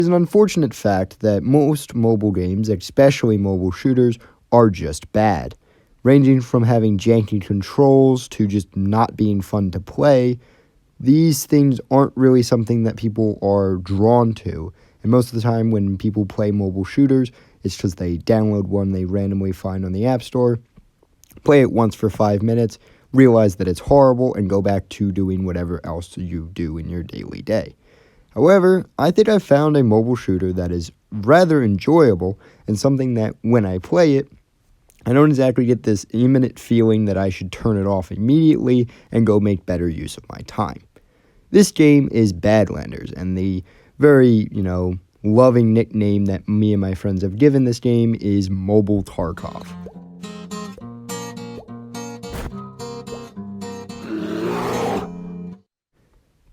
It's an unfortunate fact that most mobile games, especially mobile shooters, are just bad. Ranging from having janky controls to just not being fun to play, these things aren't really something that people are drawn to. And most of the time when people play mobile shooters, it's because they download one they randomly find on the App Store, play it once for 5 minutes, realize that it's horrible, and go back to doing whatever else you do in your daily day. However, I think I've found a mobile shooter that is rather enjoyable and something that when I play it, I don't exactly get this imminent feeling that I should turn it off immediately and go make better use of my time. This game is Badlanders, and the very, loving nickname that me and my friends have given this game is Mobile Tarkov.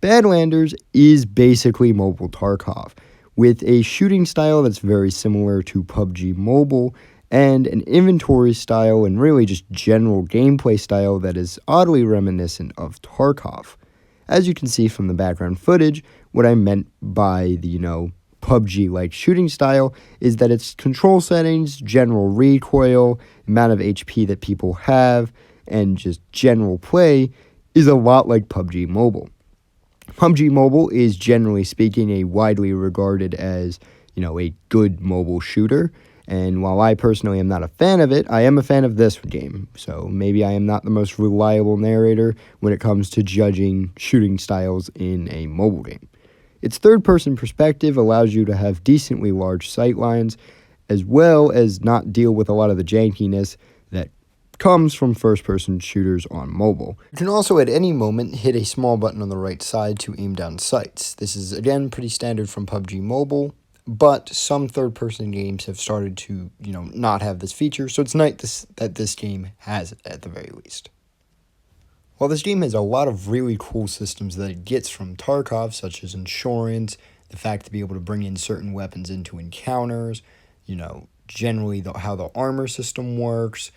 Badlanders is basically Mobile Tarkov, with a shooting style that's very similar to PUBG Mobile, and an inventory style and really just general gameplay style that is oddly reminiscent of Tarkov. As you can see from the background footage, what I meant by the, PUBG-like shooting style is that its control settings, general recoil, amount of HP that people have, and just general play is a lot like PUBG Mobile. PUBG Mobile is, generally speaking, a widely regarded as, a good mobile shooter. And while I personally am not a fan of it, I am a fan of this game. So maybe I am not the most reliable narrator when it comes to judging shooting styles in a mobile game. Its third-person perspective allows you to have decently large sight lines, as well as not deal with a lot of the jankiness that comes from first-person shooters on mobile. You can also at any moment hit a small button on the right side to aim down sights. This is again pretty standard from PUBG Mobile, but some third-person games have started to, not have this feature, so it's nice that this game has it at the very least. While this game has a lot of really cool systems that it gets from Tarkov, such as insurance, the fact to be able to bring in certain weapons into encounters, generally how the armor system works,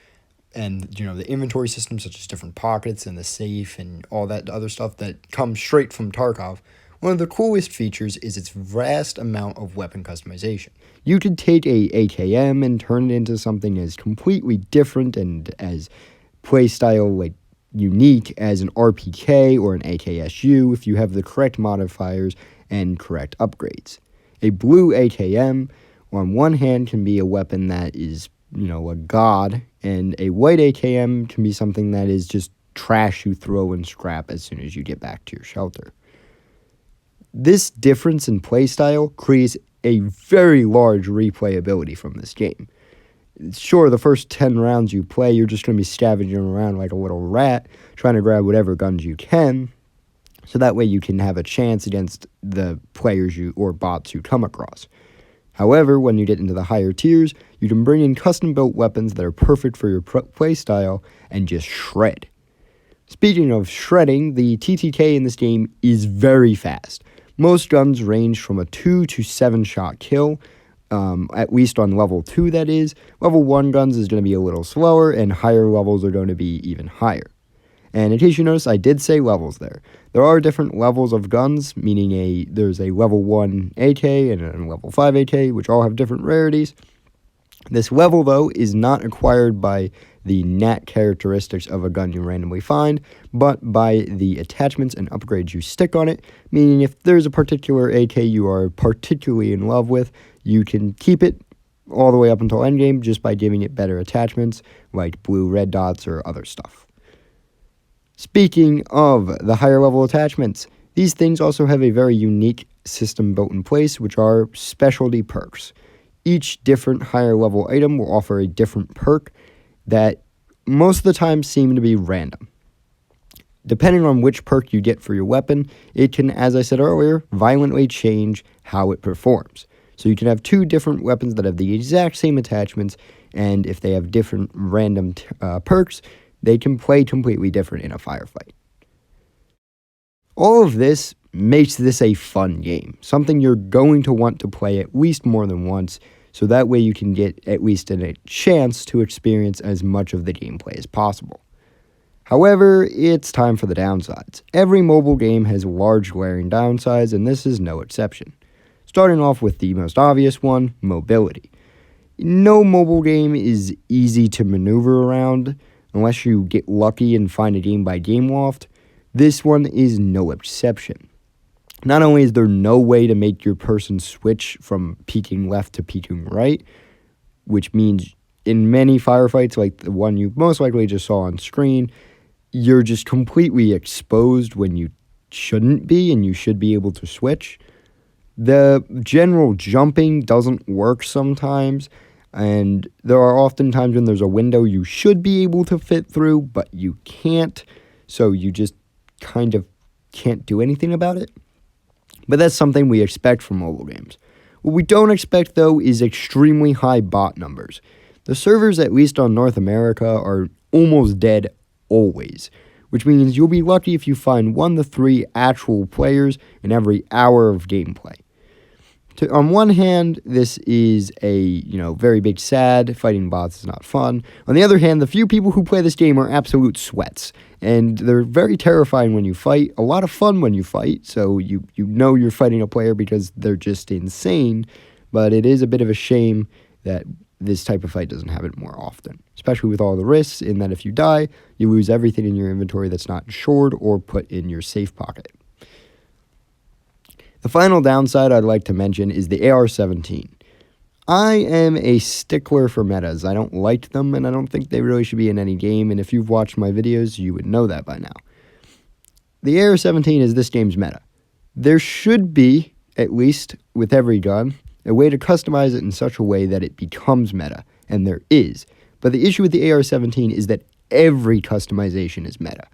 and, the inventory system, such as different pockets and the safe and all that other stuff that comes straight from Tarkov, one of the coolest features is its vast amount of weapon customization. You could take a AKM and turn it into something as completely different and as playstyle unique as an RPK or an AKSU if you have the correct modifiers and correct upgrades. A blue AKM, on one hand, can be a weapon that is a god, and a white AKM can be something that is just trash you throw and scrap as soon as you get back to your shelter. This difference in playstyle creates a very large replayability from this game. Sure, the first 10 rounds you play, you're just going to be scavenging around like a little rat, trying to grab whatever guns you can, so that way you can have a chance against the players or bots you come across. However, when you get into the higher tiers, you can bring in custom-built weapons that are perfect for your playstyle and just shred. Speaking of shredding, the TTK in this game is very fast. Most guns range from a 2 to 7 shot kill, at least on level 2 that is. Level 1 guns is going to be a little slower, and higher levels are going to be even higher. And in case you notice, I did say levels there. There are different levels of guns, meaning there's a level 1 AK and a level 5 AK, which all have different rarities. This level, though, is not acquired by the nat characteristics of a gun you randomly find, but by the attachments and upgrades you stick on it, meaning if there's a particular AK you are particularly in love with, you can keep it all the way up until endgame just by giving it better attachments, like blue, red dots, or other stuff. Speaking of the higher level attachments, these things also have a very unique system built in place, which are specialty perks. Each different higher level item will offer a different perk that most of the time seem to be random. Depending on which perk you get for your weapon, it can, as I said earlier, violently change how it performs. So you can have two different weapons that have the exact same attachments, and if they have different random perks, they can play completely different in a firefight. All of this makes this a fun game, something you're going to want to play at least more than once, so that way you can get at least a chance to experience as much of the gameplay as possible. However, it's time for the downsides. Every mobile game has large glaring downsides, and this is no exception. Starting off with the most obvious one, mobility. No mobile game is easy to maneuver around unless you get lucky and find a game by Game Loft. This one is no exception. Not only is there no way to make your person switch from peeking left to peeking right, which means in many firefights like the one you most likely just saw on screen, you're just completely exposed when you shouldn't be, and you should be able to switch. The general jumping doesn't work sometimes, and there are often times when there's a window you should be able to fit through, but you can't, so you just kind of can't do anything about it. But that's something we expect from mobile games. What we don't expect, though, is extremely high bot numbers. The servers, at least on North America, are almost dead always, which means you'll be lucky if you find 1 to 3 actual players in every hour of gameplay. On one hand, this is a, very big sad. Fighting bots is not fun. On the other hand, the few people who play this game are absolute sweats, and they're very terrifying when you fight, a lot of fun when you fight, so you know you're fighting a player because they're just insane, but it is a bit of a shame that this type of fight doesn't happen more often, especially with all the risks in that if you die, you lose everything in your inventory that's not insured or put in your safe pocket. The final downside I'd like to mention is the AR-17. I am a stickler for metas. I don't like them, and I don't think they really should be in any game, and if you've watched my videos, you would know that by now. The AR-17 is this game's meta. There should be, at least with every gun, a way to customize it in such a way that it becomes meta, and there is. But the issue with the AR-17 is that every customization is meta.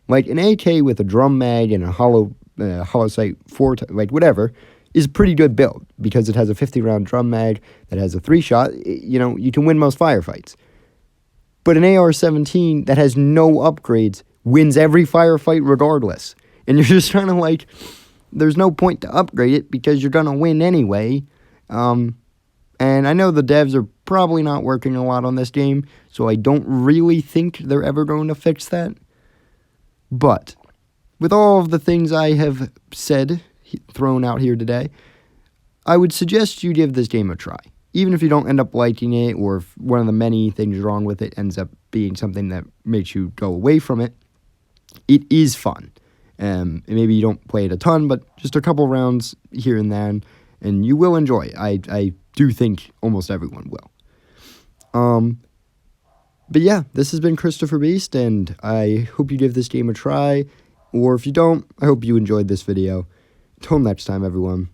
Like an AK with a drum mag and a hollow sight, whatever, is a pretty good build because it has a 50-round drum mag that has a 3-shot. You can win most firefights. But an AR-17 that has no upgrades wins every firefight regardless. And you're just trying to, there's no point to upgrade it because you're going to win anyway. And I know the devs are probably not working a lot on this game, so I don't really think they're ever going to fix that. But with all of the things I have said, thrown out here today, I would suggest you give this game a try. Even if you don't end up liking it, or if one of the many things wrong with it ends up being something that makes you go away from it, it is fun. Maybe you don't play it a ton, but just a couple rounds here and there, and you will enjoy it. I do think almost everyone will. But yeah, this has been Christopher Beast, and I hope you give this game a try. Or if you don't, I hope you enjoyed this video. Until next time, everyone.